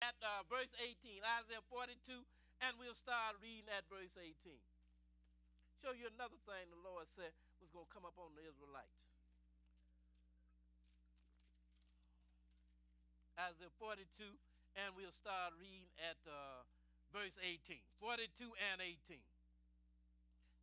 at verse 18, Isaiah 42, and we'll start reading at verse 18. Show you another thing the Lord said was going to come up on the Israelites. Isaiah 42, and we'll start reading at verse 18. 42 and 18.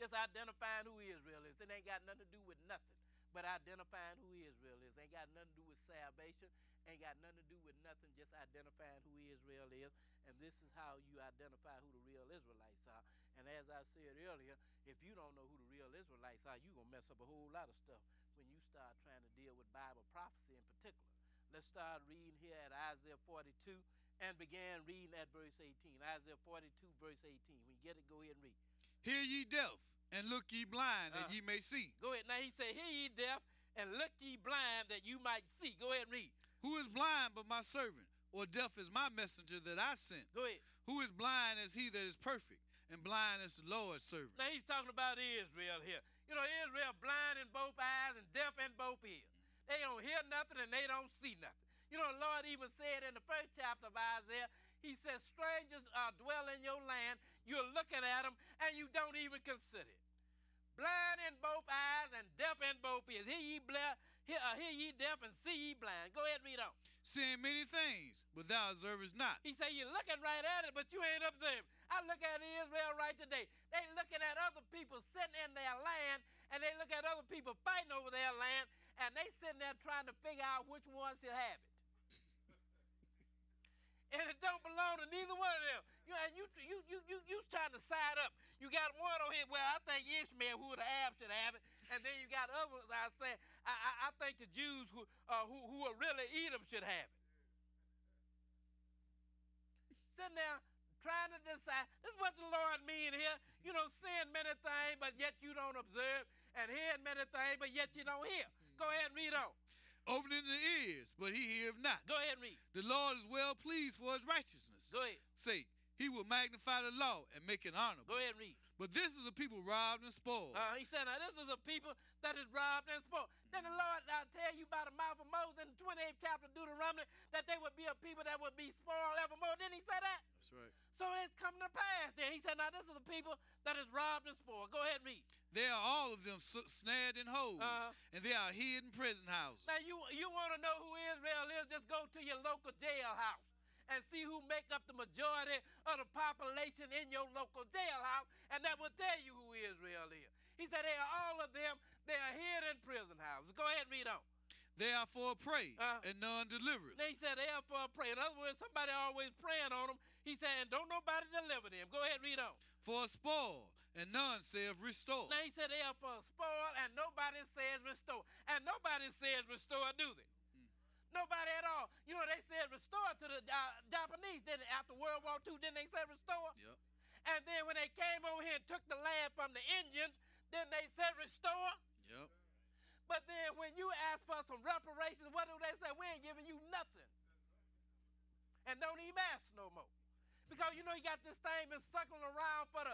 Just identifying who Israel is. It ain't got nothing to do with nothing but identifying who Israel is. Ain't got nothing to do with salvation. Ain't got nothing to do with nothing, just identifying who Israel is. And this is how you identify who the real Israelites are. And as I said earlier, if you don't know who the real Israelites are, you're going to mess up a whole lot of stuff when you start trying to deal with Bible prophecy in particular. Let's start reading here at Isaiah 42 and begin reading at verse 18. Isaiah 42, verse 18. When you get it, go ahead and read. Hear ye deaf, and look ye blind, that ye may see. Go ahead. Now he said, hear ye deaf, and look ye blind, that you might see. Go ahead and read. Who is blind but my servant, or deaf as my messenger that I sent? Go ahead. Who is blind as he that is perfect, and blind as the Lord's servant? Now he's talking about Israel here. You know, Israel blind in both eyes and deaf in both ears. They don't hear nothing and they don't see nothing. You know, the Lord even said in the first chapter of Isaiah, he says, strangers dwell in your land. You're looking at them and you don't even consider it. Blind in both eyes and deaf in both ears. Hear ye deaf and see ye blind. Go ahead and read on. Seeing many things, but thou observest not. He said, you're looking right at it, but you ain't observing. I look at Israel right today. They looking at other people sitting in their land, and they look at other people fighting over their land, and they sitting there trying to figure out which one should have it. And it don't belong to neither one of them. You trying to side up. You got one on here, well, I think Ishmael, who the Arabs, should have it. And then you got others, I think the Jews who are really Edom should have it. Sitting there trying to decide. This is what the Lord mean here. You know, seeing many things, but yet you don't observe. And hearing many things, but yet you don't hear. Go ahead and read on. Opening the ears, but he heareth not. Go ahead and read. The Lord is well pleased for his righteousness. Go ahead. Say, he will magnify the law and make it honorable. Go ahead and read. But this is a people robbed and spoiled. He said, now this is a people that is robbed and spoiled. Then the Lord tell you by the mouth of Moses in the 28th chapter of Deuteronomy that they would be a people that would be spoiled evermore. Didn't he say that? That's right. So it's coming to pass then. He said, now this is a people that is robbed and spoiled. Go ahead and read. They are all of them snared in holes, and they are hid in prison houses. Now you want to know who Israel is, just go to your local jailhouse and see who make up the majority of the population in your local jailhouse, and that will tell you who Israel is. He said they are all of them, they are hid in prison houses. Go ahead and read on. They are for a prey, and none delivers. He said they are for a prey. In other words, somebody always praying on them. He said, and don't nobody deliver them. Go ahead and read on. For a spoil, and none saith restore. Now he said they are for a spoil, and nobody says restore. And nobody says restore, do they? Nobody at all. You know, they said restore to the Japanese, didn't they? After World War II, didn't they say restore? Yep. And then when they came over here and took the land from the Indians, then they said restore? Yep. But then when you ask for some reparations, what do they say? We ain't giving you nothing. And don't even ask no more. Because, you know, you got this thing been circling around for the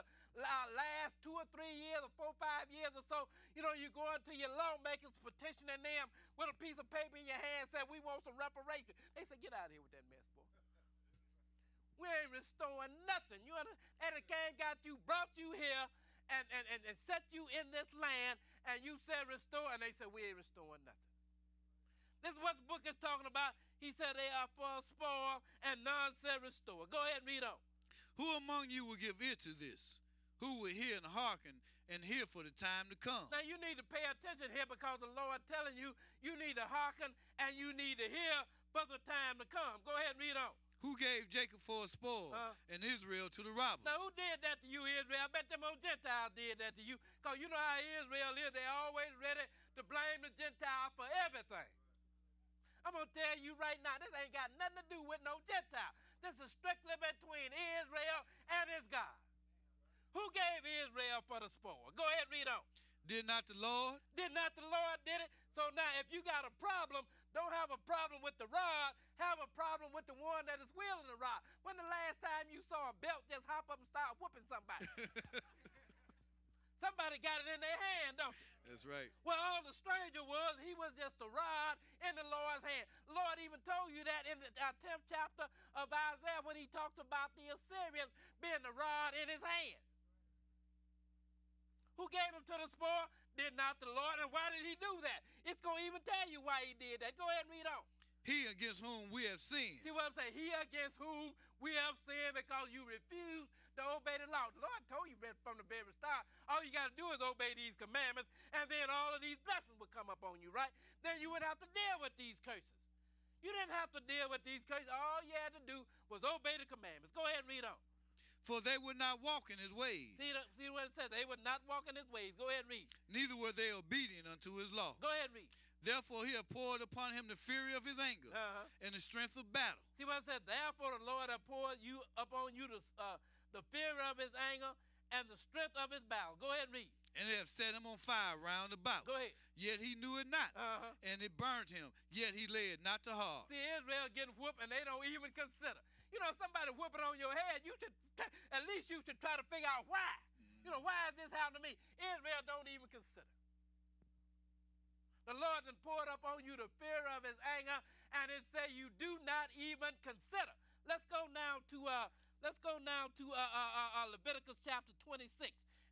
last 2 or 3 years or 4 or 5 years or so. You know, you go into your lawmakers petitioning them with a piece of paper in your hand saying, we want some reparations. They say, get out of here with that mess, boy. We ain't restoring nothing. You understand? And the king brought you here and set you in this land, and you said restore, and they said, we ain't restoring nothing. This is what the book is talking about. He said they are for a spoil, and none said restore. Go ahead and read on. Who among you will give ear to this? Who will hear and hearken and hear for the time to come? Now you need to pay attention here, because the Lord telling you, you need to hearken and you need to hear for the time to come. Go ahead and read on. Who gave Jacob for a spoil and Israel to the robbers? Now who did that to you, Israel? I bet them old Gentiles did that to you, because you know how Israel is. They're always ready to blame the Gentiles for everything. I'm going to tell you right now, this ain't got nothing to do with no Gentile. This is strictly between Israel and his God. Who gave Israel for the spoil? Go ahead and read on. Did not the Lord? Did not the Lord did it? So now if you got a problem, don't have a problem with the rod, have a problem with the one that is wielding the rod. When the last time you saw a belt just hop up and start whooping somebody? Somebody got it in their hand, don't they? That's right. Well, all the stranger was, he was just a rod in the Lord's hand. The Lord even told you that in the 10th chapter of Isaiah when he talked about the Assyrians being the rod in his hand. Who gave him to the spoil? Did not the Lord. And why did he do that? It's going to even tell you why he did that. Go ahead and read on. He against whom we have sinned. See what I'm saying? He against whom we have sinned because you refuse to obey the law. The Lord told you from the very start, all you got to do is obey these commandments, and then all of these blessings would come up on you, right? Then you would have to deal with these curses. You didn't have to deal with these curses. All you had to do was obey the commandments. Go ahead and read on. For they would not walk in his ways. See what it says? They would not walk in his ways. Go ahead and read. Neither were they obedient unto his law. Go ahead and read. Therefore he hath poured upon him the fury of his anger and the strength of battle. See what it said? Therefore the Lord hath poured upon you the fury of his anger and the strength of his battle. Go ahead and read. And they have set him on fire round about. Go ahead. Yet he knew it not. And it burned him. Yet he lay it not to heart. See, Israel getting whooped and they don't even consider. You know, if somebody whooping on your head, at least you should try to figure out why. You know, why is this happening to me? Israel don't even consider. The Lord then poured up on you the fear of his anger, and it say you do not even consider. Let's go now to Leviticus chapter 26,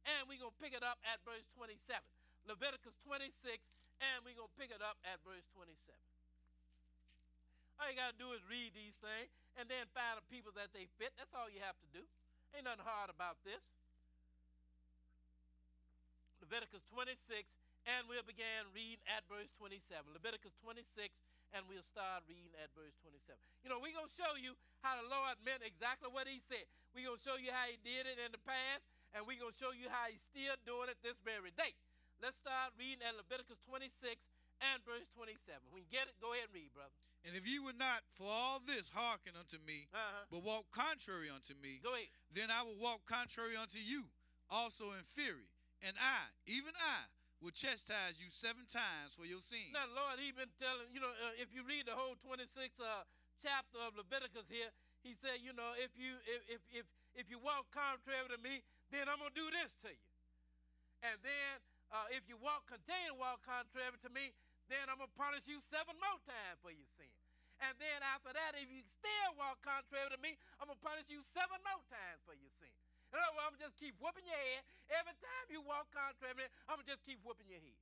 and we're gonna pick it up at verse 27. Leviticus 26, and we're gonna pick it up at verse 27. All you got to do is read these things and then find the people that they fit. That's all you have to do. Ain't nothing hard about this. Leviticus 26, and we'll begin reading at verse 27. Leviticus 26, and we'll start reading at verse 27. You know, we're going to show you how the Lord meant exactly what he said. We're going to show you how he did it in the past, and we're going to show you how he's still doing it this very day. Let's start reading at Leviticus 26 and verse 27. When you get it, go ahead and read, brother. And if ye would not for all this hearken unto me, but walk contrary unto me, go ahead. Then I will walk contrary unto you, also in fury. And I, even I, will chastise you 7 times for your sins. Now, Lord, he been telling, you know, if you read the whole 26th chapter of Leviticus here, he said, you know, if you walk contrary to me, then I'm going to do this to you. And then if you continue to walk contrary to me, then I'm going to punish you 7 more times for your sin. And then after that, if you still walk contrary to me, I'm going to punish you 7 more times for your sin. In other words, I'm going to just keep whooping your head. Every time you walk contrary to me, I'm going to just keep whooping your head.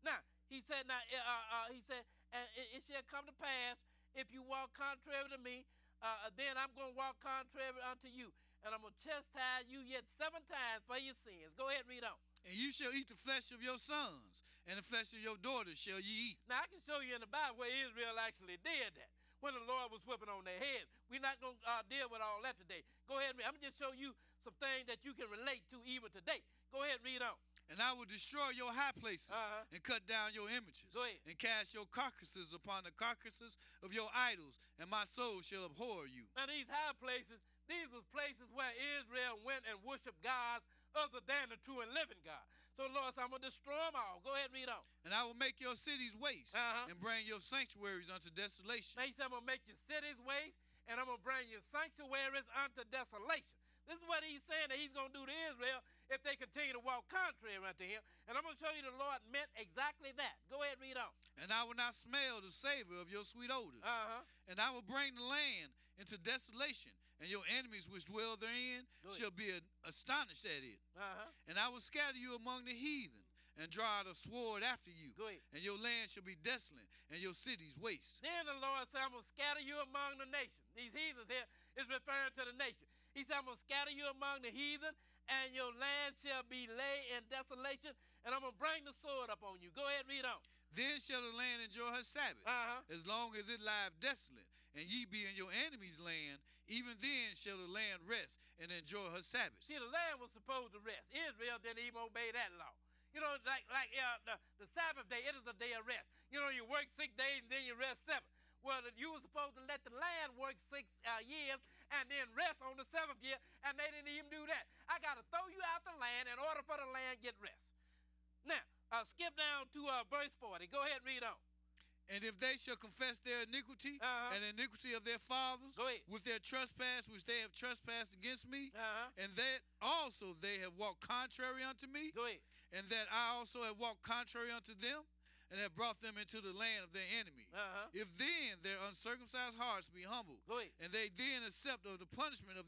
Now, he said, and it shall come to pass, if you walk contrary to me, then I'm going to walk contrary unto you. And I'm going to chastise you yet 7 times for your sins. Go ahead and read on. And you shall eat the flesh of your sons, and the flesh of your daughters shall ye eat. Now, I can show you in the Bible where Israel actually did that, when the Lord was whipping on their head. We're not going to deal with all that today. Go ahead and read. I'm going to just show you some things that you can relate to even today. Go ahead and read on. And I will destroy your high places, and cut down your images, Go ahead. and cast your carcasses upon the carcasses of your idols, and my soul shall abhor you. Now, these high places, these were places where Israel went and worshiped gods other than the true and living God. So, Lord, I'm going to destroy them all. Go ahead and read on. And I will make your cities waste, and bring your sanctuaries unto desolation. Now, he said, I'm going to make your cities waste, and I'm going to bring your sanctuaries unto desolation. This is what he's saying that he's going to do to Israel if they continue to walk contrary unto him. And I'm going to show you the Lord meant exactly that. Go ahead and read on. And I will not smell the savor of your sweet odors. And I will bring the land into desolation, and your enemies which dwell therein shall be astonished at it. And I will scatter you among the heathen, and draw out a sword after you. And your land shall be desolate, and your cities waste. Then the Lord said, I'm going to scatter you among the nations. These heathens here is referring to the nation. He said, I'm going to scatter you among the heathen, and your land shall be laid in desolation, and I'm going to bring the sword up on you. Go ahead and read on. Then shall the land enjoy her Sabbath, as long as it lieth desolate, and ye be in your enemy's land, even then shall the land rest and enjoy her Sabbath. See, the land was supposed to rest. Israel didn't even obey that law. You know, like the Sabbath day, it is a day of rest. You know, you work 6 days and then you rest 7. Well, you were supposed to let the land work 6 years and then rest on the 7th year, and they didn't even do that. I got to throw you out the land in order for the land to get rest. Now, skip down to verse 40. Go ahead and read on. And if they shall confess their iniquity and the iniquity of their fathers with their trespass which they have trespassed against me, and that also they have walked contrary unto me, and that I also have walked contrary unto them, and have brought them into the land of their enemies. If then their uncircumcised hearts be humbled, and they then accept of the punishment of